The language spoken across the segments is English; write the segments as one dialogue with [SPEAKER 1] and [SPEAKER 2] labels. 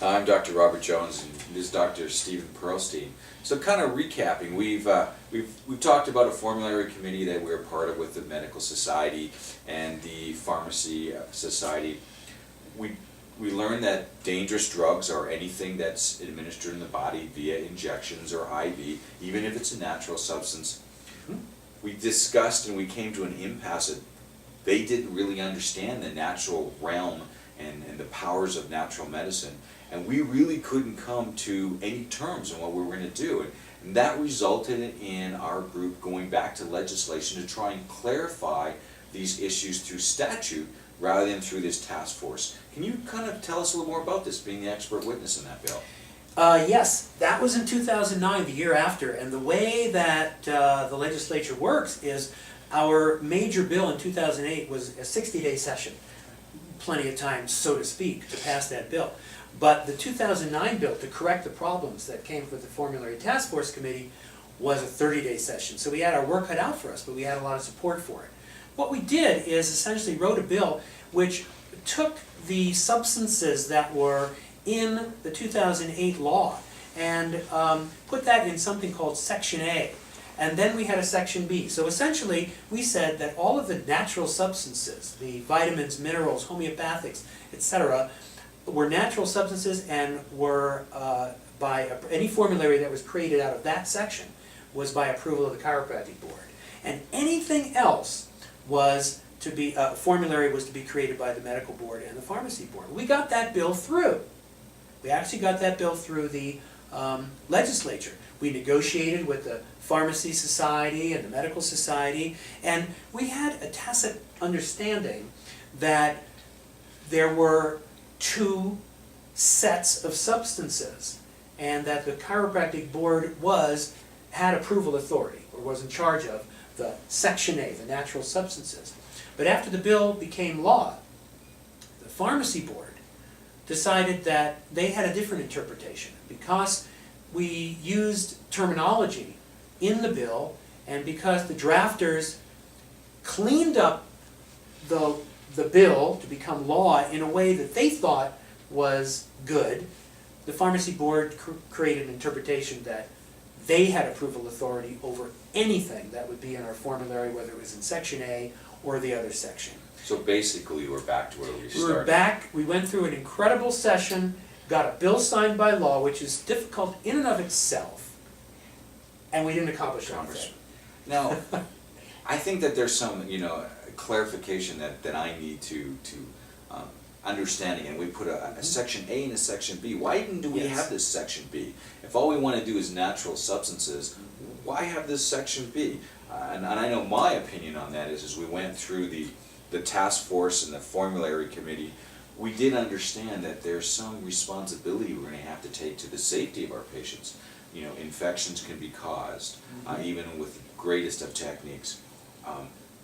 [SPEAKER 1] I'm Dr. Robert Jones, and this is Dr. Stephen Pearlstein. So, kind of recapping, we've talked about a formulary committee that we're part of with the Medical Society and the Pharmacy Society. We learned that dangerous drugs are anything that's administered in the body via injections or IV, even if it's a natural substance. We discussed and we came to an impasse that they didn't really understand the natural realm and the powers of natural medicine. And we really couldn't come to any terms on what we were going to do. And that resulted in our group going back to legislation to try and clarify these issues through statute rather than through this task force. Can you kind of tell us a little more about this, being the expert witness in that bill?
[SPEAKER 2] Yes, that was in 2009, the year after. And the way that the legislature works is our major bill in 2008 was a 60-day session. Plenty of time, so to speak, to pass that bill. But the 2009 bill, to correct the problems that came with the Formulary Task Force Committee, was a 30-day session. So we had our work cut out for us, but we had a lot of support for it. What we did is essentially wrote a bill which took the substances that were in the 2008 law and put that in something called Section A. And then we had a Section B. So essentially, we said that all of the natural substances, the vitamins, minerals, homeopathics, etc., were natural substances and were by any formulary that was created out of that section was by approval of the chiropractic board. And anything else was to be, formulary was to be created by the medical board and the pharmacy board. We got that bill through. We actually got that bill through the legislature. We negotiated with the Pharmacy Society and the Medical Society, and we had a tacit understanding that there were two sets of substances, and that the chiropractic board had approval authority, or was in charge of the Section A, the natural substances. But after the bill became law, the pharmacy board decided that they had a different interpretation, because we used terminology in the bill, and because the drafters cleaned up the bill to become law in a way that they thought was good, the pharmacy board created an interpretation that they had approval authority over anything that would be in our formulary, whether it was in Section A or the other section.
[SPEAKER 1] So basically, we're back to where we started.
[SPEAKER 2] We were back, we went through an incredible session, got a bill signed by law, which is difficult in and of itself, and we didn't accomplish anything.
[SPEAKER 1] Now, I think that there's some, clarification that I need to understanding, and we put a Section A and a Section B. Why even do we have this Section B? If all we want to do is natural substances, why have this Section B? And I know my opinion on that is, as we went through the task force and the formulary committee, we did understand that there's some responsibility we're going to have to take to the safety of our patients. Infections can be caused, even with the greatest of techniques.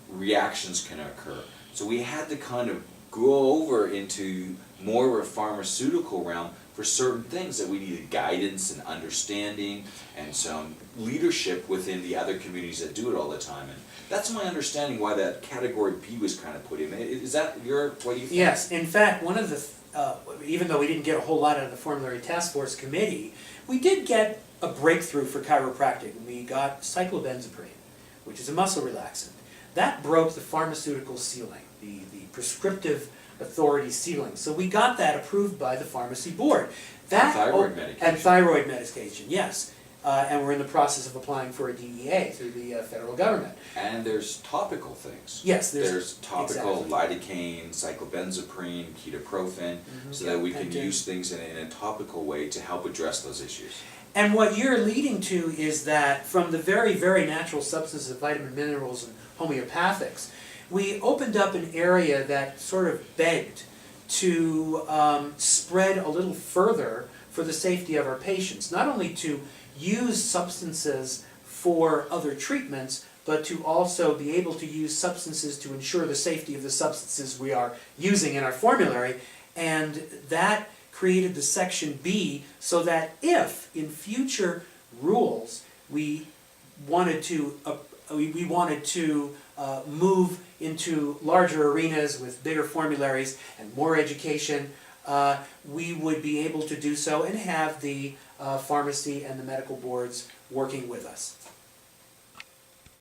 [SPEAKER 1] Reactions can occur. So we had to kind of go over into more of a pharmaceutical realm for certain things that we needed guidance and understanding and some leadership within the other communities that do it all the time. And that's my understanding why that category B was kind of put in. Is that what you think?
[SPEAKER 2] Yes, in fact, one of the, even though we didn't get a whole lot out of the Formulary Task Force Committee, we did get a breakthrough for chiropractic. We got cyclobenzaprine, which is a muscle relaxant. That broke the pharmaceutical ceiling, the prescriptive authority ceiling. So we got that approved by the pharmacy board.
[SPEAKER 1] And thyroid medication.
[SPEAKER 2] And thyroid medication, yes. And we're in the process of applying for a DEA through the federal government.
[SPEAKER 1] And there's topical things.
[SPEAKER 2] Yes,
[SPEAKER 1] there's topical lidocaine, cyclobenzaprine, ketoprofen, so that we can use things in a topical way to help address those issues.
[SPEAKER 2] And what you're leading to is that from the very, very natural substances of vitamin, minerals, and homeopathics, we opened up an area that sort of begged to spread a little further for the safety of our patients. Not only to use substances for other treatments, but to also be able to use substances to ensure the safety of the substances we are using in our formulary. And that created the Section B, so that if in future rules we wanted to move into larger arenas with bigger formularies and more education, we would be able to do so and have the pharmacy and the medical boards working with us.